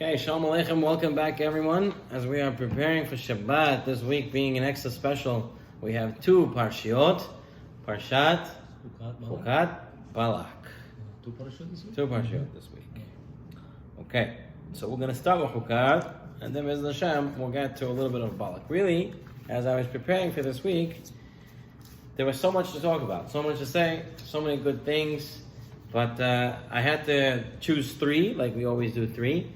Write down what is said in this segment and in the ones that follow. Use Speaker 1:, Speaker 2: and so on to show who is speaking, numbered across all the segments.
Speaker 1: Okay, Shalom Aleichem, welcome back everyone. As we are preparing for Shabbat, this week being an extra special, we have two Parshiot, Parshat, Chukat, Balak.
Speaker 2: Two Parshat this week?
Speaker 1: Two Parshiot this week. Okay, so we're going to start with Chukat, and then Bez Hashem, we'll get to a little bit of Balak. Really, as I was preparing for this week, there was so much to talk about, so much to say, so many good things, but I had to choose three, like we always do three.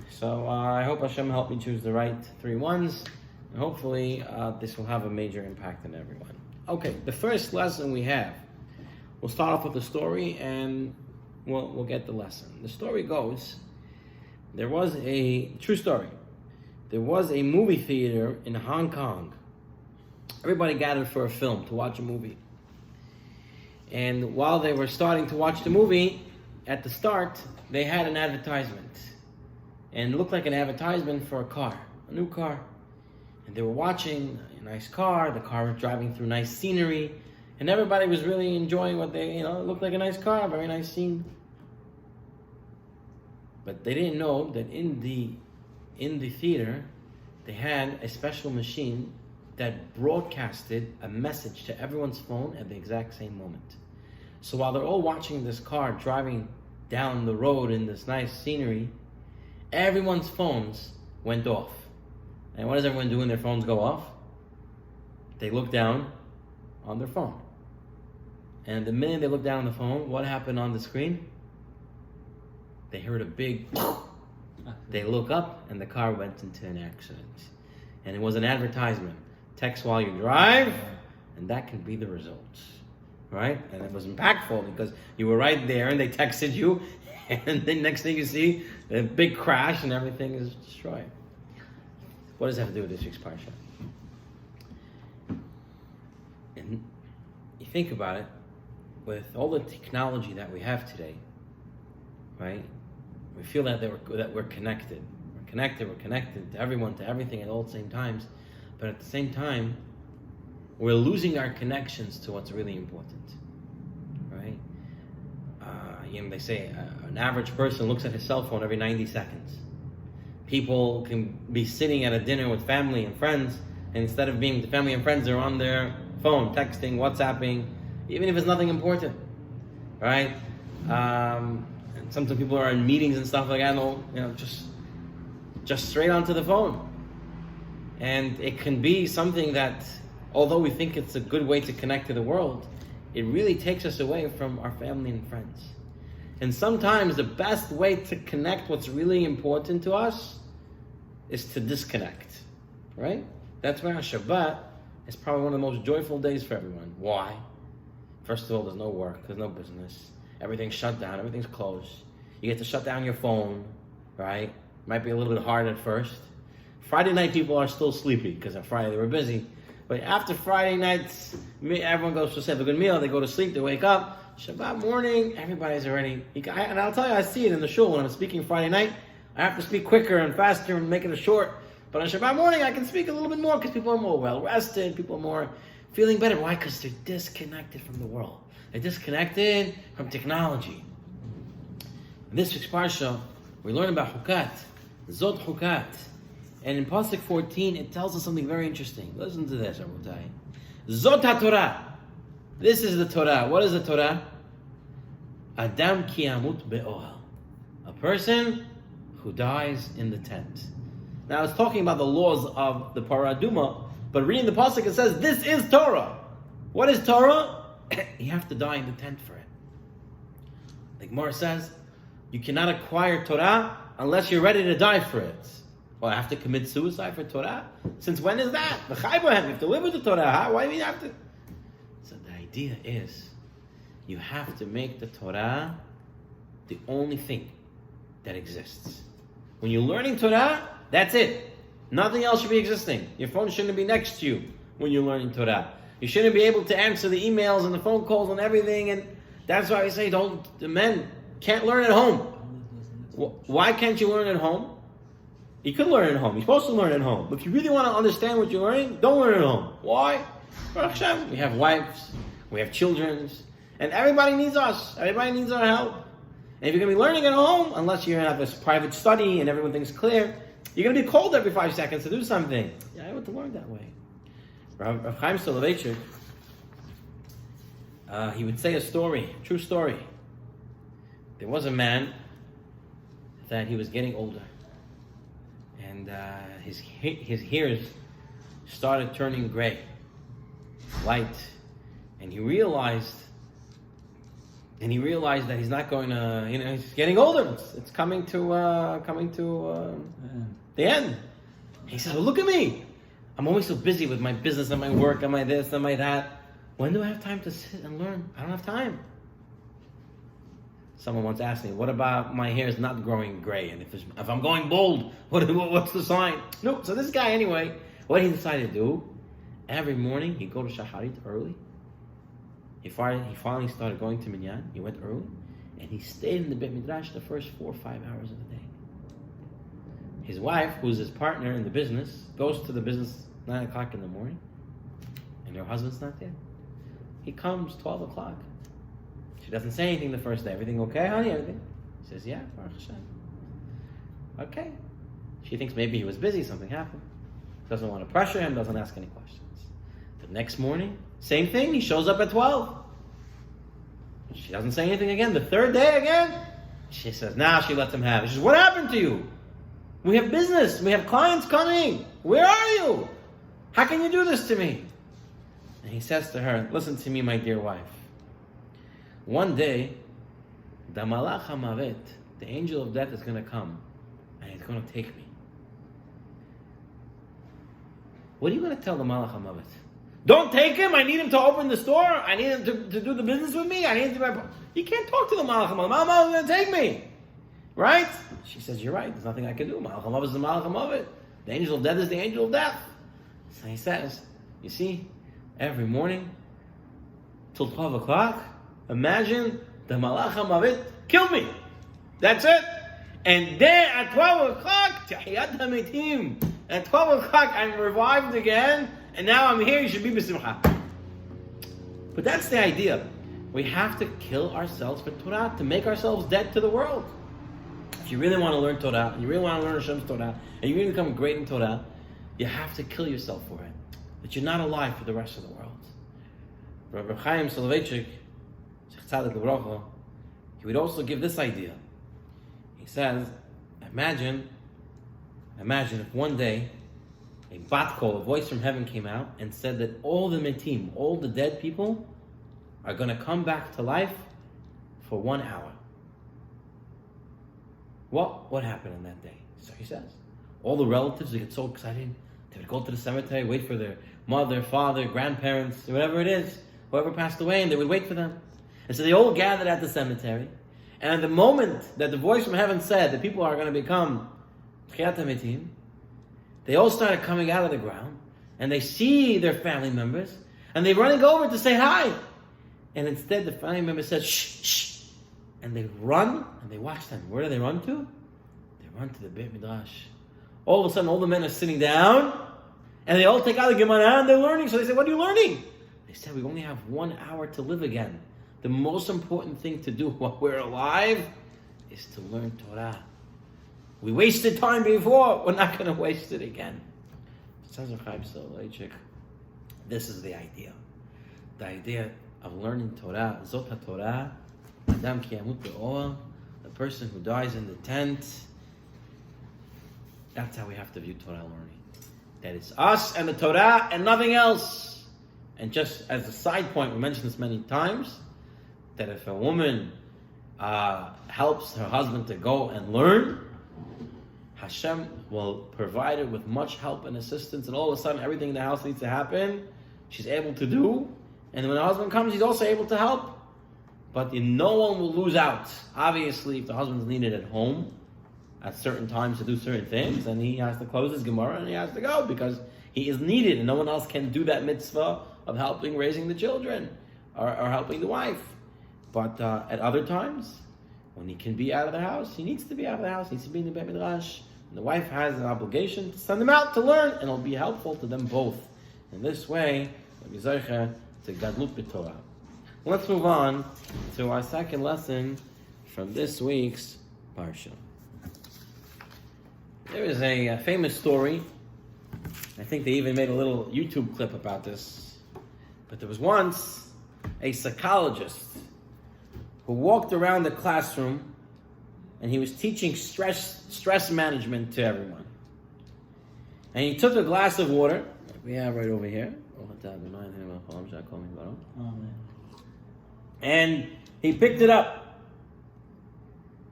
Speaker 1: So I hope Hashem helped me choose the right three ones, and hopefully this will have a major impact on everyone. Okay, the first lesson we have, we'll start off with the story and we'll get the lesson. The story goes, there was a true story. There was a movie theater in Hong Kong. Everybody gathered for a film to watch a movie. And while they were starting to watch the movie, at the start, they had an advertisement. And it looked like an advertisement for a car, a new car. And they were watching a nice car, the car was driving through nice scenery, and everybody was really enjoying what they, it looked like a nice car, very nice scene. But they didn't know that in the theater, they had a special machine that broadcasted a message to everyone's phone at the exact same moment. So while they're all watching this car driving down the road in this nice scenery, everyone's phones went off. And what does everyone do when their phones go off? They look down on their phone. And the minute they look down on the phone, what happened on the screen? They heard a big They look up and the car went into an accident. And it was an advertisement. Text while you drive, and that can be the results. Right? And it was impactful because you were right there and they texted you, and the next thing you see, a big crash and everything is destroyed. What does that have to do with this week's Parsha? And you think about it, with all the technology that we have today, right? We feel that we're connected. We're connected to everyone, to everything at all the same times. But at the same time, we're losing our connections to what's really important, right? They say an average person looks at his cell phone every 90 seconds. People can be sitting at a dinner with family and friends, and instead of being with family and friends, they're on their phone, texting, WhatsApping, even if it's nothing important, right? And sometimes people are in meetings and stuff like that, just straight onto the phone. And it can be something that, although we think it's a good way to connect to the world, it really takes us away from our family and friends. And sometimes the best way to connect what's really important to us is to disconnect, right? That's why Shabbat is probably one of the most joyful days for everyone. Why? First of all, there's no work, there's no business. Everything's shut down, everything's closed. You get to shut down your phone, right? Might be a little bit hard at first. Friday night people are still sleepy because on Friday they were busy. But after Friday nights, everyone goes to have a good meal, they go to sleep, they wake up. Shabbat morning, everybody's already... And I'll tell you, I see it in the shul when I'm speaking Friday night. I have to speak quicker and faster and make it short. But on Shabbat morning, I can speak a little bit more because people are more well-rested, people are more feeling better. Why? Because they're disconnected from the world. They're disconnected from technology. In this week's Parsha, we learn about Chukat, Zot Chukat. And in Pasuk 14, it tells us something very interesting. Listen to this, Rabotai. Zot HaTorah. This is the Torah. What is the Torah? Adam ki yamut be'ohel. A person who dies in the tent. Now it's talking about the laws of the Paraduma, but reading the Pasuk it says, this is Torah. What is Torah? You have to die in the tent for it. Like Gemara says, you cannot acquire Torah unless you're ready to die for it. Well, I have to commit suicide for Torah? Since when is that? You have to live with the Torah. Huh? Why do you have to? So the idea is, you have to make the Torah the only thing that exists. When you're learning Torah, that's it. Nothing else should be existing. Your phone shouldn't be next to you when you're learning Torah. You shouldn't be able to answer the emails and the phone calls and everything. And that's why we say, the men can't learn at home. Why can't you learn at home? You could learn at home. You're supposed to learn at home. But if you really want to understand what you're learning, don't learn at home. Why? We have wives, we have children, and everybody needs us. Everybody needs our help. And if you're going to be learning at home, unless you have this private study and everyone thinks clear, you're going to be called every 5 seconds to do something. Yeah, I want to learn that way. Rav Chaim Soloveitchik, he would say a story, a true story. There was a man that he was getting older, and his hairs started turning gray, light, and he realized that he's not going to, he's getting older. It's coming to the end. He says, well, look at me. I'm always so busy with my business and my work and my this and my that. When do I have time to sit and learn? I don't have time. Someone once asked me, what about my hair is not growing gray? And if I'm going bald, what's the sign? Nope. So this guy, anyway, what he decided to do, every morning he'd go to Shacharit early. He finally started going to Minyan. He went early, and he stayed in the Beit Midrash the first 4 or 5 hours of the day. His wife, who's his partner in the business, goes to the business 9 o'clock in the morning, and her husband's not there. He comes 12 o'clock. She doesn't say anything the first day. Everything okay, honey? Everything? He says, yeah, Baruch Hashem. Okay. She thinks maybe he was busy, something happened. Doesn't want to pressure him, doesn't ask any questions. The next morning, same thing, he shows up at 12. She doesn't say anything again. The third day again, she says, now she lets him have it. She says, what happened to you? We have business, we have clients coming. Where are you? How can you do this to me? And he says to her, listen to me, my dear wife. One day, the Malach HaMavet, the angel of death, is going to come, and he's going to take me. What are you going to tell the Malach HaMavet? Don't take him. I need him to open the store. I need him to do the business with me. I need him to do You can't talk to the Malach HaMavet. Malach HaMavet is going to take me. Right? She says, you're right. There's nothing I can do. Malach HaMavet is the Malach HaMavet. The angel of death is the angel of death. So he says, you see, every morning till 12 o'clock, imagine the Malach HaMavet killed me. That's it. And then at 12 o'clock, Tahiyat HaMetim. At 12 o'clock, I'm revived again. And now I'm here, you should be b'simcha. But that's the idea. We have to kill ourselves for Torah, to make ourselves dead to the world. If you really want to learn Torah, and you really want to learn Hashem's Torah, and you really become great in Torah, you have to kill yourself for it. That you're not alive for the rest of the world. Rav Chaim Soloveitchik, he would also give this idea. He says, imagine if one day a bat kol, a voice from heaven, came out and said that all the metim, all the dead people, are going to come back to life for 1 hour. What happened on that day? So he says, all the relatives, they get so excited, they would go to the cemetery, wait for their mother, father, grandparents, whatever it is, whoever passed away, and they would wait for them. And so they all gathered at the cemetery, and at the moment that the voice from heaven said that people are going to become Tchiyat HaMetim, they all started coming out of the ground, and they see their family members, and they're running over to say hi. And instead, the family member says, shh, shh. And they run, and they watch them. Where do they run to? They run to the Beit Midrash. All of a sudden, all the men are sitting down, and they all take out the Gemara, and they're learning. So they say, what are you learning? They said, we only have 1 hour to live again. The most important thing to do while we're alive is to learn Torah. We wasted time before, we're not going to waste it again. Says Rav Chaim Soloveitchik, this is the idea. The idea of learning Torah, Zot HaTorah, Adam ki yamut be'ohel, the person who dies in the tent. That's how we have to view Torah learning. That it's us and the Torah and nothing else. And just as a side point, we mentioned this many times, that if a woman helps her husband to go and learn, Hashem will provide her with much help and assistance, and all of a sudden everything in the house needs to happen, she's able to do, and when the husband comes, he's also able to help. But no one will lose out. Obviously, if the husband's needed at home at certain times to do certain things, then he has to close his Gemara and he has to go because he is needed, and no one else can do that mitzvah of helping raising the children or helping the wife. But at other times, when he can be out of the house, he needs to be out of the house, he needs to be in the Beit Midrash. And the wife has an obligation to send them out to learn, and it'll be helpful to them both. In this way, we'll be zeicher to Gadlut B'Torah. Let's move on to our second lesson from this week's Parsha. There is a famous story. I think they even made a little YouTube clip about this. But there was once a psychologist who walked around the classroom and he was teaching stress management to everyone. And he took a glass of water, like we have right over here, and he picked it up.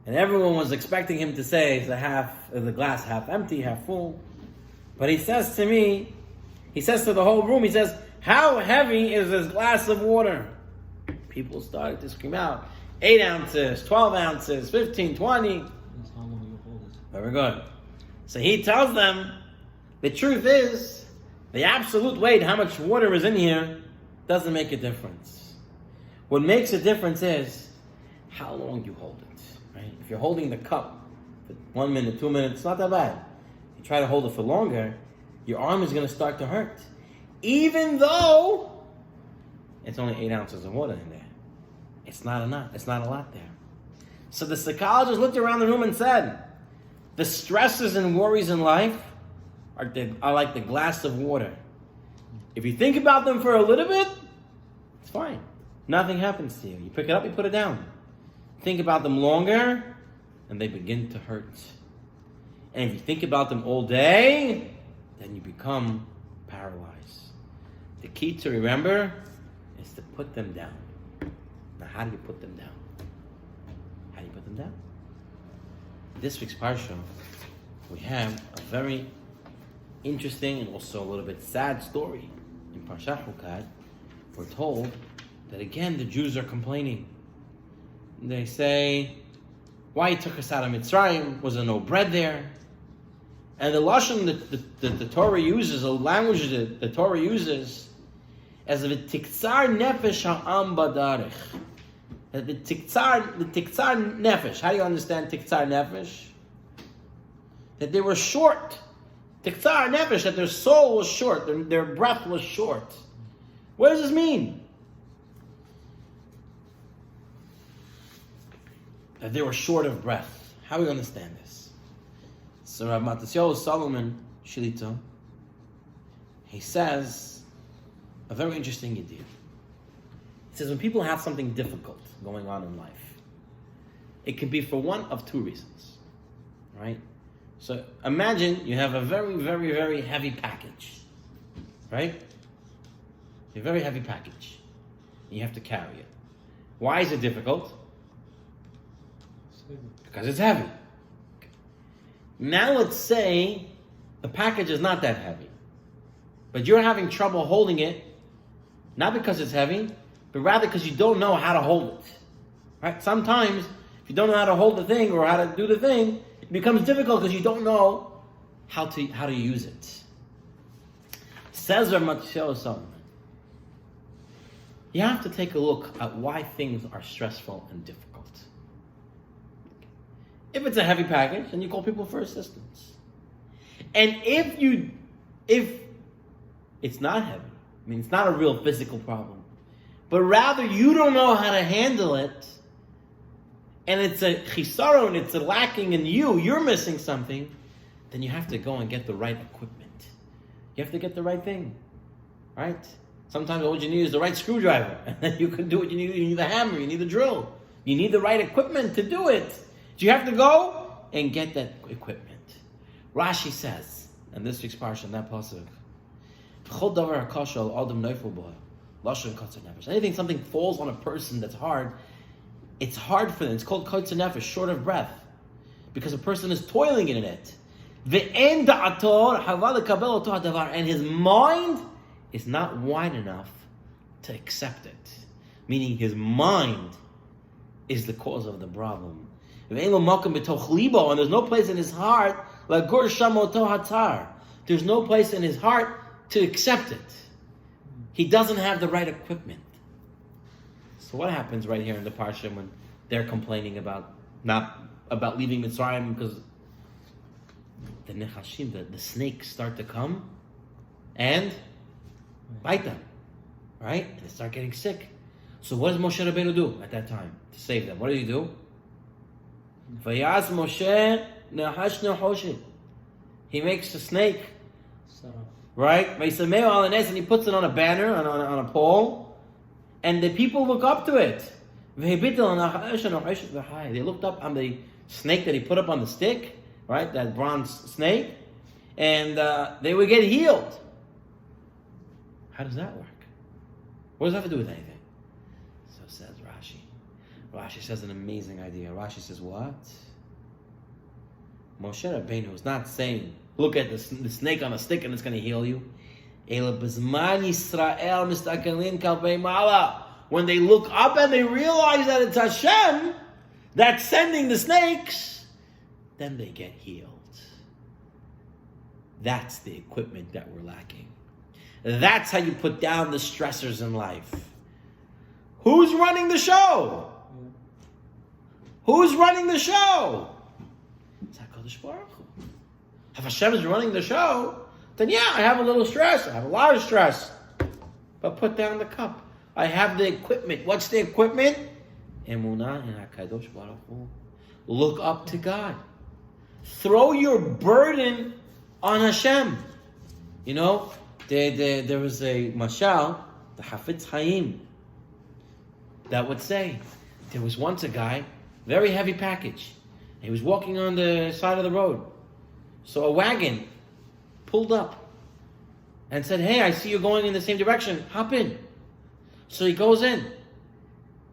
Speaker 1: And everyone was expecting him to say, is the glass half empty, half full? But he says to me, he says to the whole room, he says, how heavy is this glass of water? People started to scream out, 8 ounces, 12 ounces, 15, 20.
Speaker 2: That's how long you hold it.
Speaker 1: Very good. So he tells them, the truth is, the absolute weight, how much water is in here, doesn't make a difference. What makes a difference is how long you hold it. Right? If you're holding the cup for 1 minute, 2 minutes, it's not that bad. You try to hold it for longer, your arm is going to start to hurt. Even though it's only 8 ounces of water in there. It's not enough. It's not a lot there. So the psychologist looked around the room and said, the stresses and worries in life are like the glass of water. If you think about them for a little bit, it's fine. Nothing happens to you. You pick it up, you put it down. Think about them longer, and they begin to hurt. And if you think about them all day, then you become paralyzed. The key to remember is to put them down. Now, how do you put them down? How do you put them down? This week's Parsha, we have a very interesting and also a little bit sad story. In Parshat Chukat, we're told that again the Jews are complaining. They say, why he took us out of Mitzrayim? Was there no bread there? And the lashon that the Torah uses, the language that the Torah uses, as a tiktzar nefesh ha'am badarich. The tiktzar nefesh. How do you understand tiktzar nefesh? That they were short. Tiktzar nefesh, that their soul was short, their breath was short. What does this mean? That they were short of breath. How do we understand this? So Rav Matisyahu Solomon Shilito, he says a very interesting idea. He says when people have something difficult going on in life, it can be for one of two reasons, right? So imagine you have a very, very, very heavy package, right? A very heavy package. You have to carry it. Why is it difficult? Because it's heavy. Now let's say the package is not that heavy, but you're having trouble holding it, not because it's heavy, but rather because you don't know how to hold it. Right? Sometimes, if you don't know how to hold the thing or how to do the thing, it becomes difficult because you don't know how to use it. Says Rav Matisyahu Solomon, you have to take a look at why things are stressful and difficult. If it's a heavy package, then you call people for assistance. And if it's not heavy, I mean, it's not a real physical problem, but rather you don't know how to handle it, and it's a chisaron, it's a lacking in you're missing something, then you have to go and get the right equipment. You have to get the right thing, right? Sometimes all you need is the right screwdriver, and then you can do what you need. You need the hammer, you need the drill. You need the right equipment to do it. So you have to go and get that equipment. Rashi says, and this week's parsha, that pasuk, anything, something falls on a person that's hard, it's hard for them. It's called kotzer nefesh, short of breath, because a person is toiling in it. And his mind is not wide enough to accept it. Meaning his mind is the cause of the problem. And there's no place in his heart, there's no place in his heart to accept it. He doesn't have the right equipment. So what happens right here in the Parsha when they're complaining about leaving Mitzrayim because the nechashim, the snakes start to come and bite them, right? And they start getting sick. So what does Moshe Rabbeinu do at that time to save them? What does he do? Vayaz Moshe Nahash Nahoshet. He makes a snake, right? And he puts it on a banner, on a pole, and the people look up to it. They looked up on the snake that he put up on the stick, right? That bronze snake, and they would get healed. How does that work? What does that have to do with anything? So says Rashi. Rashi says an amazing idea. Rashi says, what? Moshe Rabbeinu is not saying, look at the snake on a stick and it's going to heal you. When they look up and they realize that it's Hashem that's sending the snakes, then they get healed. That's the equipment that we're lacking. That's how you put down the stressors in life. Who's running the show? Who's running the show? It's HaKadosh Baruch Hu. If Hashem is running the show, then yeah, I have a little stress. I have a lot of stress. But put down the cup. I have the equipment. What's the equipment? Emunah in HaKadosh Baruch Hu. Look up to God. Throw your burden on Hashem. You know, there was a mashal, the Hafetz Chaim, that would say, there was once a guy, very heavy package. He was walking on the side of the road. So a wagon pulled up and said, hey, I see you going in the same direction. Hop in. So he goes in.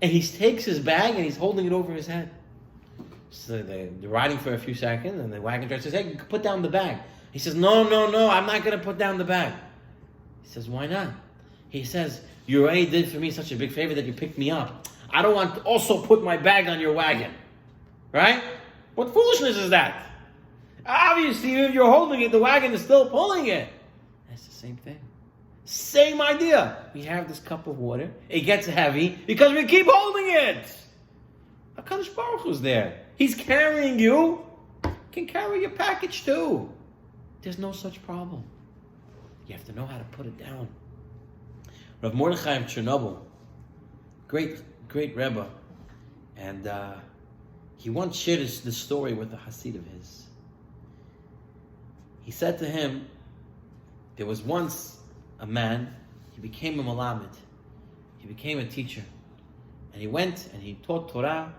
Speaker 1: And he takes his bag and he's holding it over his head. So they're riding for a few seconds and the wagon driver says, hey, put down the bag. He says, no, I'm not going to put down the bag. He says, why not? He says, you already did for me such a big favor that you picked me up. I don't want to also put my bag on your wagon. Right? What foolishness is that? Obviously, if you're holding it, the wagon is still pulling it. That's the same thing. Same idea. We have this cup of water. It gets heavy because we keep holding it. HaKadosh Baruch Hu's there. He's carrying you. Can carry your package too. There's no such problem. You have to know how to put it down. Rav Mordechai of Chernobyl, great Rebbe, and he once shared this story with a Hasid of his. He said to him, there was once a man, he became a Malamed, he became a teacher, and he went and he taught Torah.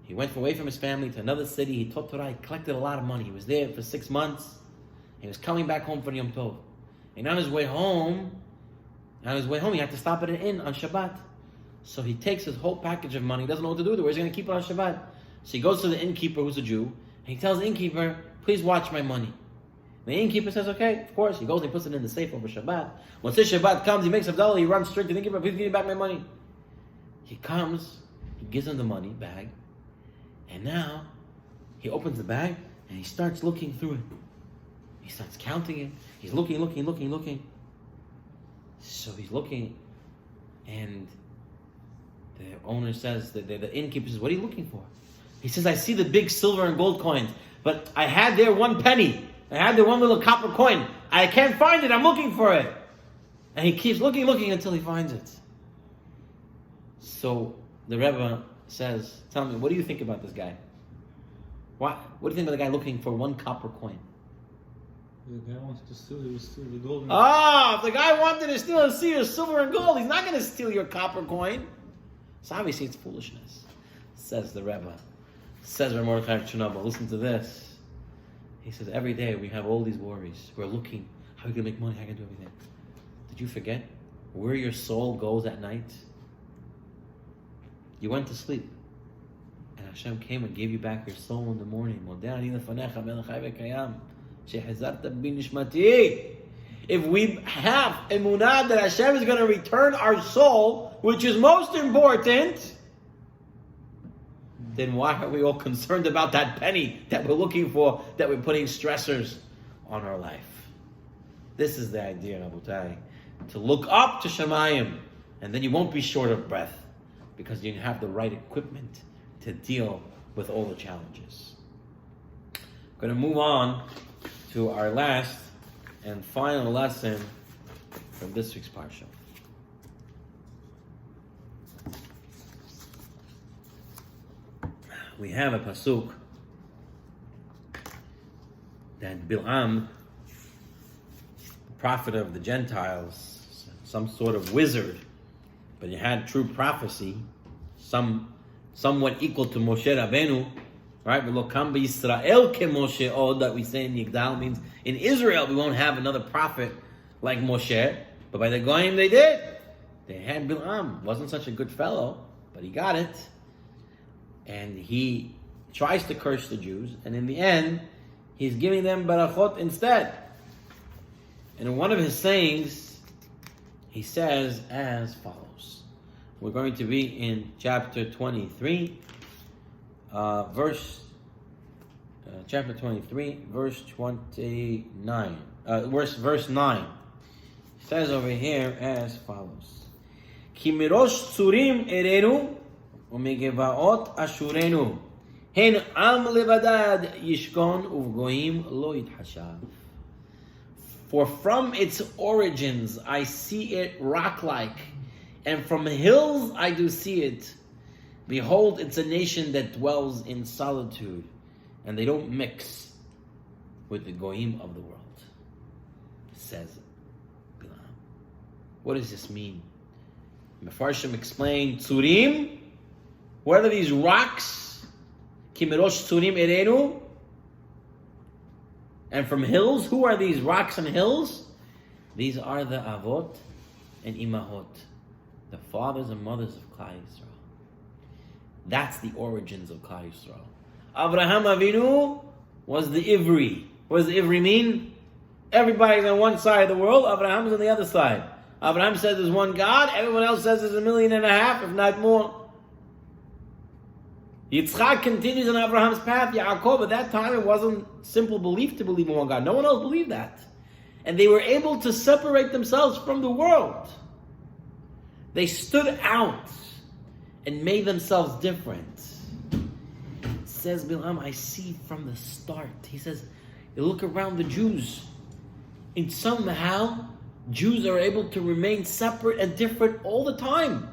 Speaker 1: He went away from his family to another city, he taught Torah, he collected a lot of money. He was there for 6 months, he was coming back home for Yom Tov. And on his way home, he had to stop at an inn on Shabbat. So he takes his whole package of money, he doesn't know what to do with it, where's he going to keep it on Shabbat? So he goes to the innkeeper, who's a Jew, and he tells the innkeeper, please watch my money. The innkeeper says, okay, of course. He goes and he puts it in the safe over Shabbat. Once this Shabbat comes, he makes Havdalah, he runs straight to the innkeeper, please give me back my money. He comes, he gives him the money bag, and now he opens the bag and he starts looking through it. He starts counting it. He's looking. So he's looking, and the owner says, the innkeeper says, what are you looking for? He says, I see the big silver and gold coins, but I had there 1 penny. I had there 1 little copper coin. I can't find it. I'm looking for it. And he keeps looking until he finds it. So the Rebbe says, tell me, what do you think about this guy? What do you think about the guy looking for 1 copper coin?
Speaker 2: The guy wanted to steal, he was stealing the gold.
Speaker 1: If the guy wanted to steal silver and gold, he's not going to steal your copper coin. So obviously it's foolishness, says the Rebbe. Says Rav Mordechai of Chernobyl, listen to this. He says, every day we have all these worries. We're looking, how are we going to make money, how are we going to do everything? Did you forget where your soul goes at night? You went to sleep, and Hashem came and gave you back your soul in the morning. If we have emunah that Hashem is going to return our soul, which is most important, then why are we all concerned about that penny that we're looking for, that we're putting stressors on our life? This is the idea, Rabotai, to look up to Shemayim, and then you won't be short of breath, because you have the right equipment to deal with all the challenges. I'm going to move on to our last and final lesson from this week's Parsha. we have a pasuk that Bilam, prophet of the Gentiles, some sort of wizard, but he had true prophecy, somewhat equal to Moshe Rabbeinu, right? Israel ke Moshe od, that we say in Yigdal, means in Israel we won't have another prophet like Moshe, but by the Goyim they did. They had Bilam. Wasn't such a good fellow, but he got it. And he tries to curse the Jews, and in the end, he's giving them barachot instead. And in one of his sayings, he says as follows. We're going to be in chapter 23, verse 29. Verse 9. He says over here as follows. Ki mirosh tzurim erenu umegevaot ashurenu hen am levadad yishkon uvgoim lo yithashav. For from its origins I see it rock-like, and from hills I do see it. Behold, it's a nation that dwells in solitude, and they don't mix with the goyim of the world. Says Bilam. What does this mean? Mefarshim explain, Tzurim, what are these rocks? Kimirosh Tzurim Erenu. And from hills, who are these rocks and hills? These are the Avot and Imahot, the fathers and mothers of Klal Yisrael. That's the origins of Klal Yisrael. Abraham Avinu was the Ivri. What does the Ivri mean? Everybody's on one side of the world, Abraham's on the other side. Abraham says there's one God, everyone else says there's 1.5 million, if not more. Yitzchak continues on Abraham's path. Yaakov, at that time, it wasn't simple belief to believe in one God. No one else believed that. And they were able to separate themselves from the world. They stood out and made themselves different. Says Bilam, I see from the start. He says, you look around the Jews, and somehow Jews are able to remain separate and different all the time.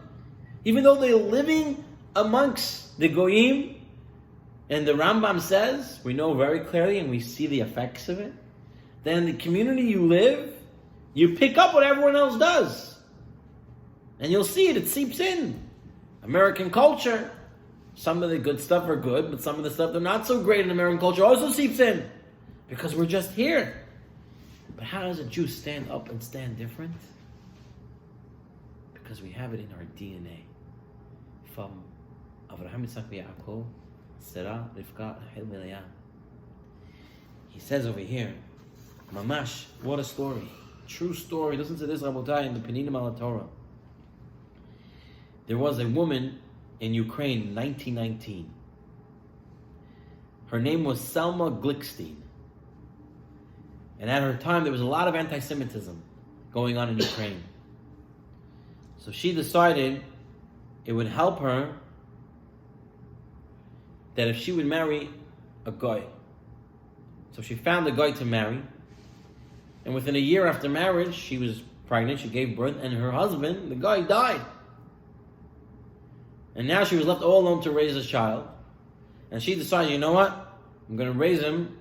Speaker 1: Even though they're living amongst the Goyim, and the Rambam says, we know very clearly and we see the effects of it, then the community you live, you pick up what everyone else does. And you'll see it seeps in. American culture, some of the good stuff are good, but some of the stuff that's not so great in American culture also seeps in. Because we're just here. But how does a Jew stand up and stand different? Because we have it in our DNA. From Avraham, Yitzchak, Yaakov, Sarah, Rivka, Rachel, Leah. He says over here, Mamash, what a story. True story. Listen to this, Rabotai, in the Peninim al Torah. There was a woman in Ukraine in 1919. Her name was Selma Glickstein. And at her time, there was a lot of anti-Semitism going on in Ukraine. So she decided it would help her that if she would marry a guy. So she found a guy to marry. And within a year after marriage, she was pregnant, she gave birth, and her husband, the guy, died. And now she was left all alone to raise a child. And she decided, you know what? I'm going to raise him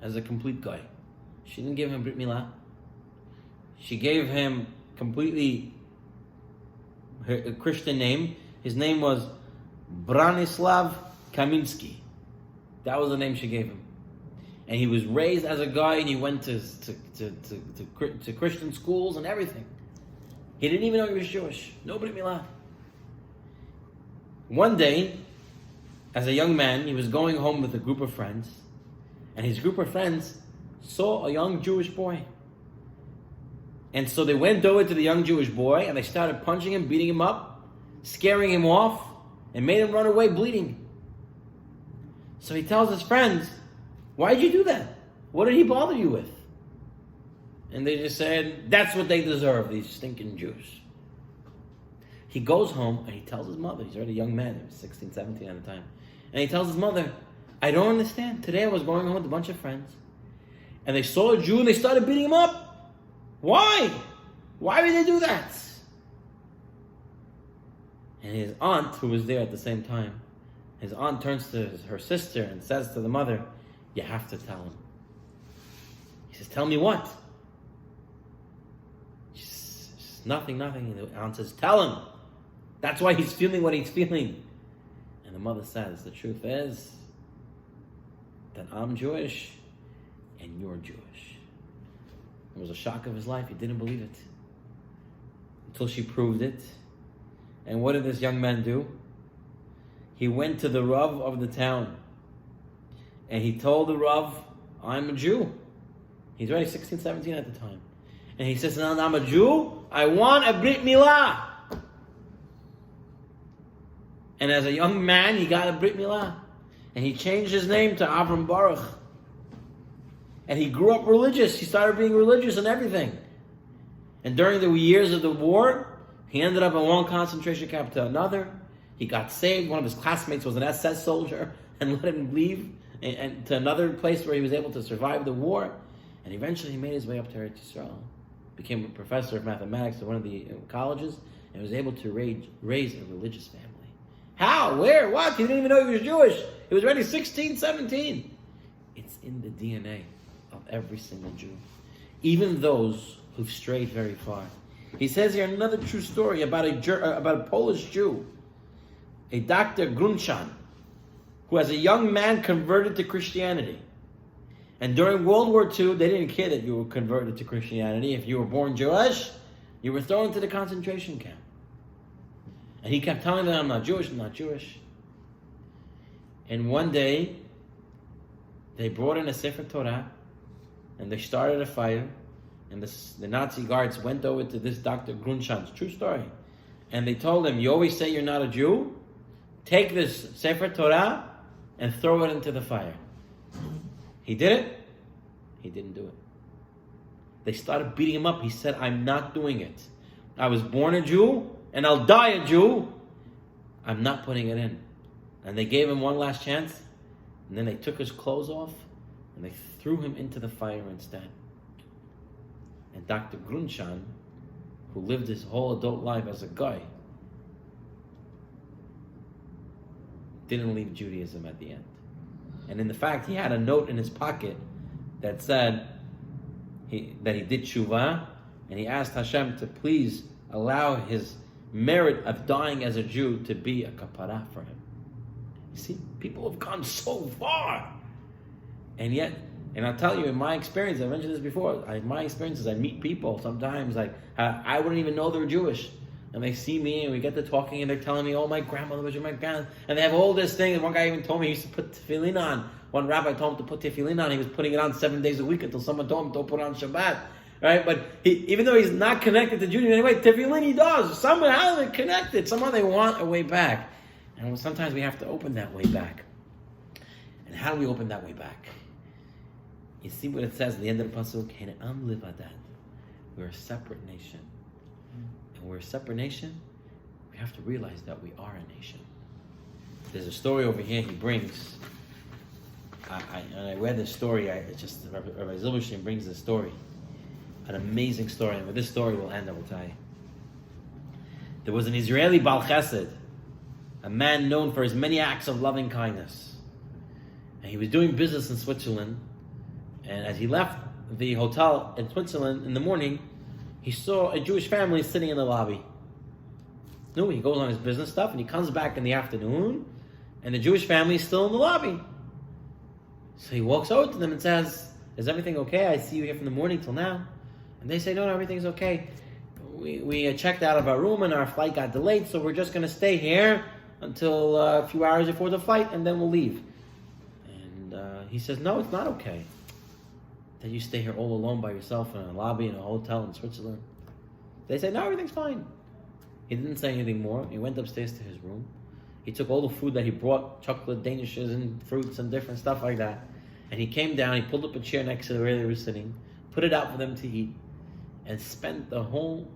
Speaker 1: as a complete guy. She didn't give him Brit Milah. She gave him completely a Christian name. His name was Branislav Kaminsky. That was the name she gave him. And he was raised as a guy, and he went to Christian schools and everything. He didn't even know he was Jewish. No Brit Milah. One day, as a young man, he was going home with a group of friends, and his group of friends saw a young Jewish boy. And so they went over to the young Jewish boy, and they started punching him, beating him up, scaring him off, and made him run away bleeding. So he tells his friends, why did you do that? What did he bother you with? And they just said, that's what they deserve, these stinking Jews. He goes home and he tells his mother, he's already a young man, he was 16, 17 at the time. And he tells his mother, I don't understand. Today I was going home with a bunch of friends, and they saw a Jew and they started beating him up. Why? Why did they do that? And his aunt, who was there at the same time, His aunt turns to her sister and says to the mother, you have to tell him. He says, tell me what? She says, nothing. And the aunt says, tell him. That's why he's feeling what he's feeling. And the mother says, the truth is that I'm Jewish and you're Jewish. It was a shock of his life. He didn't believe it until she proved it. And what did this young man do? He went to the Rav of the town and he told the Rav, I'm a Jew. He's already 16, 17 at the time. And he says, now I'm a Jew, I want a Brit Milah. And as a young man, he got a Brit Milah. And he changed his name to Avram Baruch. And he grew up religious. He started being religious and everything. And during the years of the war, he ended up in one concentration camp to another. He got saved. One of his classmates was an SS soldier and let him leave and to another place where he was able to survive the war. And eventually he made his way up to Eretz Yisrael. Became a professor of mathematics at one of the colleges and was able to raise a religious family. How? Where? What? He didn't even know he was Jewish. He was already 16, 17. It's in the DNA of every single Jew. Even those who've strayed very far. He says here another true story about a Polish Jew, a Dr. Grunchan, who as a young man converted to Christianity. And during World War II, they didn't care that you were converted to Christianity. If you were born Jewish, you were thrown into the concentration camp. And he kept telling them, I'm not Jewish, I'm not Jewish. And one day, they brought in a Sefer Torah, and they started a fire, and the Nazi guards went over to this Dr. Grunchan's true story. And they told him, you always say you're not a Jew? Take this Sefer Torah and throw it into the fire. He did it. He didn't do it. They started beating him up. He said, I'm not doing it. I was born a Jew and I'll die a Jew. I'm not putting it in. And they gave him one last chance. And then they took his clothes off and they threw him into the fire instead. And Dr. Grunchan, who lived his whole adult life as a guy, didn't leave Judaism at the end. And in the fact, he had a note in his pocket that said that he did tshuva, and he asked Hashem to please allow his merit of dying as a Jew to be a kapara for him. You see, people have gone so far. And yet, and I'll tell you, in my experience, I mentioned this before, my experience is I meet people sometimes, like, I wouldn't even know they're Jewish. And they see me and we get to talking and they're telling me, oh, my grandmother was my grandmother. And they have all this thing. And one guy even told me he used to put tefillin on. One rabbi told him to put tefillin on. He was putting it on 7 days a week until someone told him don't put it on Shabbat. Right? But even though he's not connected to Judaism anyway, tefillin he does. Somehow they're connected. Somehow they want a way back. And sometimes we have to open that way back. And how do we open that way back? You see what it says at the end of the Pasuk? We're a separate nation. And we're a separate nation, we have to realize that we are a nation. There's a story over here he brings. I read this story, Rabbi Zilberstein brings this story. An amazing story. And with this story we'll end, I will tell you. There was an Israeli Bal Chesed, a man known for his many acts of loving kindness. And he was doing business in Switzerland. And as he left the hotel in Switzerland in the morning, he saw a Jewish family sitting in the lobby. No, he goes on his business stuff and he comes back in the afternoon and the Jewish family is still in the lobby. So he walks over to them and says, is everything okay? I see you here from the morning till now. And they say, no, everything's okay. We checked out of our room and our flight got delayed, so we're just going to stay here until a few hours before the flight and then we'll leave. And he says, no, it's not okay that you stay here all alone by yourself in a lobby in a hotel in Switzerland. They say, no, everything's fine. He didn't say anything more. He went upstairs to his room. He took all the food that he brought, chocolate, danishes, and fruits and different stuff like that. And he came down, he pulled up a chair next to where they were sitting, put it out for them to eat, and spent the whole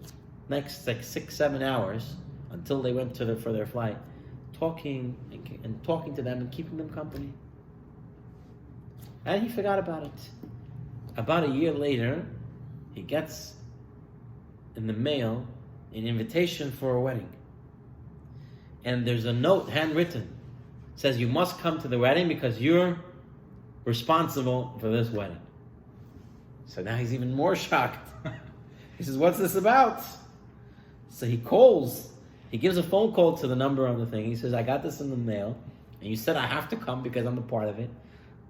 Speaker 1: next 6-7 hours until they went for their flight, talking to them and keeping them company. And he forgot about it. About a year later, he gets in the mail an invitation for a wedding. And there's a note handwritten says you must come to the wedding because you're responsible for this wedding. So now he's even more shocked. He says, what's this about? So he calls. He gives a phone call to the number on the thing. He says, I got this in the mail, and you said I have to come because I'm a part of it.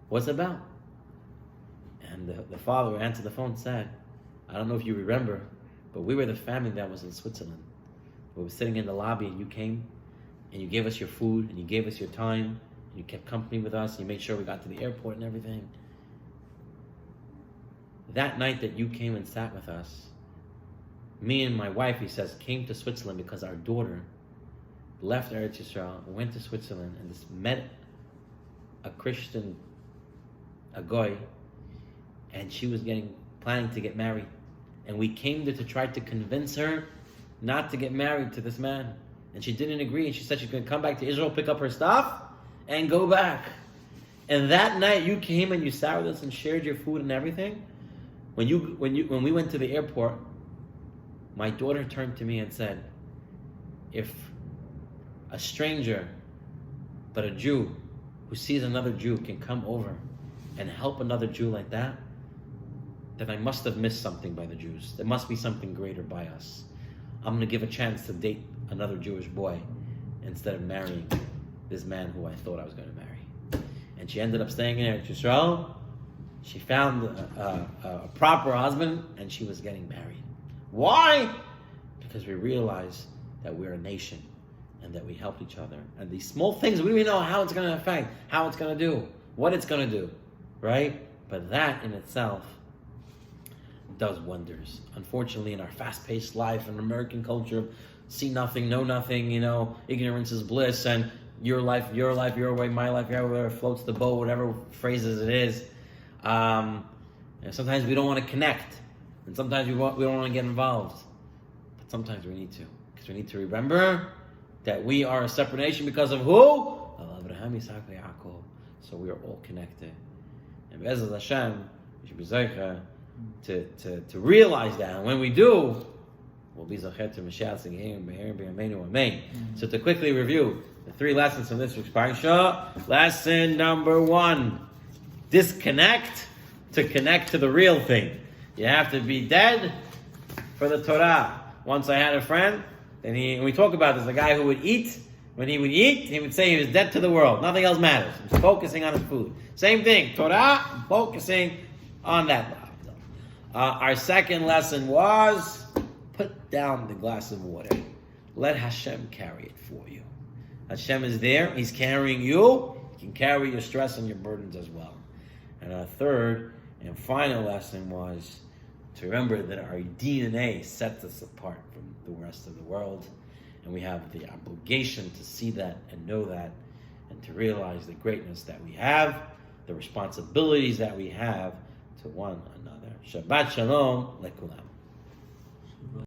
Speaker 1: What's it about? And the father who answered the phone said, I don't know if you remember, but we were the family that was in Switzerland. We were sitting in the lobby, and you came, and you gave us your food, and you gave us your time, and you kept company with us, and you made sure we got to the airport and everything. That night that you came and sat with us, me and my wife, he says, came to Switzerland because our daughter left Eretz Yisrael, went to Switzerland, and just met a Christian, a goy, and she was planning to get married. And we came there to try to convince her not to get married to this man. And she didn't agree, and she said she's going to come back to Israel, pick up her stuff, and go back. And that night you came and you sat with us and shared your food and everything. When we went to the airport, my daughter turned to me and said, if a stranger, but a Jew who sees another Jew can come over and help another Jew like that, then I must have missed something by the Jews. There must be something greater by us. I'm going to give a chance to date another Jewish boy instead of marrying this man who I thought I was going to marry. And she ended up staying in Eretz Yisrael. She found a proper husband, and she was getting married. Why? Because we realized that we're a nation and that we help each other. And these small things, we don't even know how it's going to affect, how it's going to do, what it's going to do, right? But that in itself does wonders. Unfortunately, in our fast-paced life and American culture, see nothing, know nothing, ignorance is bliss, and your life, your way, my life, your way, floats the boat, whatever phrases it is. And sometimes we don't want to connect. And sometimes we don't want to get involved. But sometimes we need to. Because we need to remember that we are a separate nation because of who? Abraham, Isaac, and Yaakov. So we are all connected. And Be'ezras Hashem, we should be zeicha to realize that. And when we do, we'll be zeicha to Mashiach Tzigim, Be'er, Be'amenu, Amen. So to quickly review the 3 lessons from this week's Parsha. Lesson number 1. Disconnect to connect to the real thing. You have to be dead for the Torah. Once I had a friend, and we talk about this, a guy who would eat. When he would eat, he would say he was dead to the world. Nothing else matters. He was focusing on his food. Same thing, Torah, focusing on that. Our second lesson was, put down the glass of water. Let Hashem carry it for you. Hashem is there. He's carrying you. He can carry your stress and your burdens as well. And our third and final lesson was to remember that our DNA sets us apart from the rest of the world. And we have the obligation to see that and know that and to realize the greatness that we have, the responsibilities that we have to one another. Shabbat Shalom Lekulam.